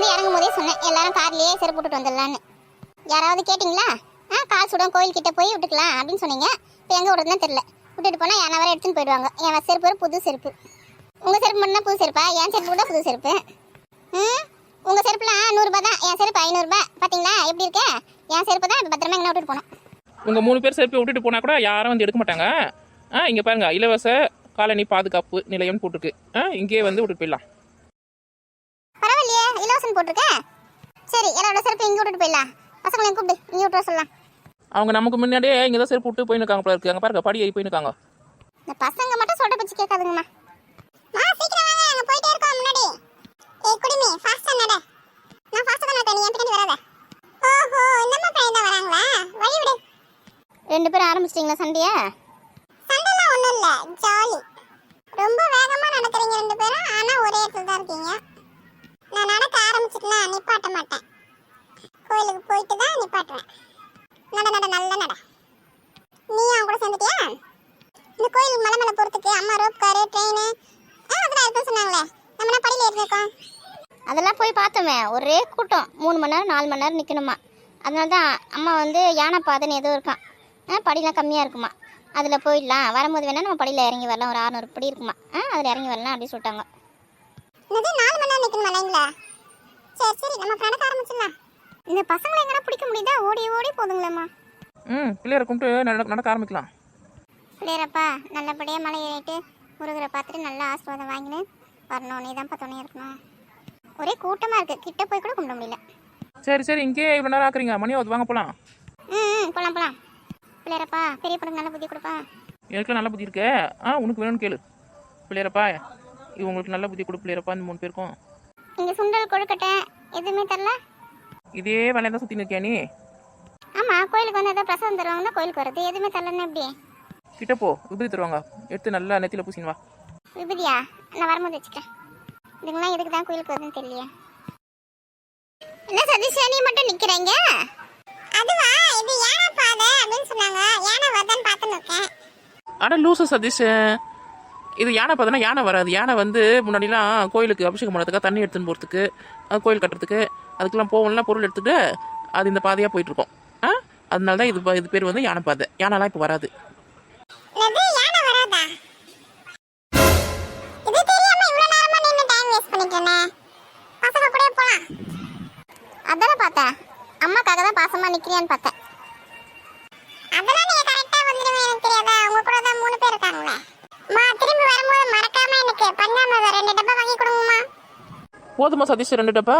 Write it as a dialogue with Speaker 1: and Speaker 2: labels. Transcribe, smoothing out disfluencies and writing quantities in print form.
Speaker 1: வந்து இறங்கும் போதே சொன்னேன் எல்லாரும் கார்லயே செருப்பு போட்டுட்டு வந்துடலான்னு. யாராவது கேட்டிங்களா? கால் சுடம் கோயில் கிட்ட போய் விட்டுக்கலாம் அப்படின்னு சொன்னீங்க. இப்போ எங்கே விடுறதுன்னு தெரியல. விட்டுட்டு போனால் யானை வர எடுத்துன்னு போயிடுவாங்க. என் செருப்பு ஒரு புது செருப்பு. உங்கள் செருப்பு மட்டும் புது செருப்பா? என் செருப்பு கூட புது செருப்பு. உங்கள் செருப்புலாம் 100 தான், என் செருப்பு 500. பார்த்தீங்களா எப்படி இருக்க? என் செருப்பு தான் இப்போ பத்திரமா எங்கே விட்டுட்டு போனோம்.
Speaker 2: உங்கள் 3 பேர் செருப்பை விட்டுட்டு போனால் கூட யாரும் வந்து எடுக்க மாட்டாங்க. இங்கே பாருங்க, இலவச காலனி பாதுகாப்பு நிலையம் போட்டிருக்கு. இங்கேயே வந்து விட்டுட்டு போயிடலாம்.
Speaker 1: பரவாயில்லையே, இலவசம் போட்டிருக்கேன். சரி, என்னோட செருப்பு இங்கே விட்டுட்டு போயிடலாம். பசங்களையும் கூப்பிட்டு இங்கே விட்டுற சொல்லலாம்.
Speaker 2: அவங்க நமக்கு முன்னாடியே இங்கே தான் செருப்பு விட்டு போயின்னு போல இருக்கு. அங்கே பாருங்க, படி ஏறி போயின்னு.
Speaker 1: இந்த பசங்க மட்டும் சொல்ற பச்சு கேட்காதுங்கம்மா. சீக்கிரம் வாங்க, அங்க போயிட்டே இருக்கோம் முன்னாடி. ஏய் குடிமி, ஃபாஸ்டா நட. நான் ஃபாஸ்டா தான் நடக்கேன், நீ என் பின்னாடி வராத. ஓஹோ, இந்த பையன் தான் வராங்களா? வழி விடு. 2 பேரும் ஆரம்பிச்சிட்டீங்களா சண்டையா? சண்டைலாம் ஒண்ணும் இல்ல, ஜாலி. ரொம்ப வேகமா நடக்கறீங்க 2 பேரும், ஆனா ஒரே இடத்துல தான் இருக்கீங்க. நான் நடக்க ஆரம்பிச்சிட்டேன்னா நிப்பாட்ட மாட்டேன். கோயிலுக்கு போயிட்டு தான் நிப்பாட்டுவேன். நட நட, நல்ல நட. நீ அவங்க கூட சேர்ந்துட்டியா? இந்த கோயிலுக்கு மலை மேலே போகிறதுக்கு அம்மா ரோப் காரு ட்ரெயின் அதெல்லாம் இருக்குன்னு சொன்னாங்களே, நம்ம என்ன படியில் ஏறிருக்கோம்? அதெல்லாம் போய் பார்த்தோமே, ஒரே கூட்டம். 3 மணி நேரம் 4 மணி நேரம் நிற்கணுமா. அதனால தான் அம்மா வந்து யானை பாதைன்னு ஏதோ இருக்கான். படிலாம் கம்மியாக இருக்குமா, அதில் போயிடலாம். வரும்போது வேணால் நம்ம படியில் இறங்கி வரலாம். ஒரு 600 படி இருக்குமா, அதில் இறங்கி வரலாம் அப்படின்னு சொல்லிட்டாங்க. இது 4 மணி நேரம் நிற்கணுமா லைனில்? சரி சரி, நம்ம நடக்க ஆரம்பிச்சிடலாம். இந்த பசங்களை எங்கன்னா பிடிக்க முடியுதா? ஓடி ஓடி போதுங்களேம்மா.
Speaker 2: பிள்ளையரை கும்பிட்டு நடக்க ஆரம்பிக்கலாம்.
Speaker 1: பிள்ளையரப்பா, நல்லபடியாக மலை ஏறிட்டு முருகரை பார்த்துட்டு நல்லா ஆசீர்வாதம் வாங்கினு வரணும். நீ தான்ப்பா துணையாக இருக்கணும். ஒரே கூட்டமாக இருக்குது, கிட்ட போய் கூட கும்பிட முடியல.
Speaker 2: சரி சரி, இங்கே இவ்வளோ நேரம் ஆக்குறீங்க. மணி வாங்க போகலாம்.
Speaker 1: போகலாம் போகலாம். பிள்ளையரப்பா, பெரிய பொண்ணுக்கு நல்ல புத்தி கொடுப்பா.
Speaker 2: எனக்குலாம் நல்ல புத்தி இருக்கு. உனக்கு வேணும்னு கேளு. பிள்ளையரப்பா, இவங்களுக்கு நல்ல புத்தி கொடு. பிள்ளையரப்பா, இந்த 3 பேருக்கும்
Speaker 1: இங்கே சுண்டல் கொழுக்கட்டை எதுவுமே தரல.
Speaker 2: இதே வேலையை தான் சுற்றி நிற்கியா நீ?
Speaker 1: ஆமாம், கோயிலுக்கு வந்து எதாவது பிரசாதம் தருவாங்க தான் கோயிலுக்கு வருது. எதுவுமே தரலன்னு எப்படி?
Speaker 2: கிட்ட போ, விபதி தருவாங்க. எடுத்து நல்லா நெத்தியில் பூசின்னு வா.
Speaker 1: விபதியா? நான் வரும்போது வச்சுக்கிறேன். இதுங்களாம் எதுக்கு தான் கோயிலுக்கு வருதுன்னு தெரியலையே. என்ன சதீஷ், நீ மட்டும் நிற்கிறீங்க? அதுவா, இது யானை பாதை அப்படின்னு சொன்னாங்க. யானை வருதான்னு பார்த்துன்னு இருக்கேன்.
Speaker 2: ஆனால் லூசு சதீஷ், இது யானை பார்த்தோன்னா யானை வராது. யானை வந்து முன்னாடிலாம் கோயிலுக்கு அபிஷேகம் பண்ணுறதுக்காக தண்ணி எடுத்துன்னு போகிறதுக்கு, கோயில் கட்டுறதுக்கு, அதுக்கெல்லாம் போகலாம் பொருள் எடுத்துகிட்டு அது இந்த பாதையாக போயிட்டுருக்கோம். அதனால தான் இது பேர் வந்து யானை பாதை. யானைலாம் இப்போ வராது.
Speaker 1: அதான் பார்த்தேன், அம்மாக்காக தான் பாசமா நிக்கிறியான்னு பார்த்தேன். அதெல்லாம் நீங்க கரெக்டா வந்துருவீங்க, எனக்கு தெரியாதா? உங்க கூட தான் 3 பேர் இருக்காங்களே. அம்மா, திரும்பி வரும்போது மறக்காம எனக்கு பஞ்சாமிர்தம் 2 டப்பா வாங்கி கொடுங்கம்மா.
Speaker 2: போதுமா சதீஷ் 2 டப்பா?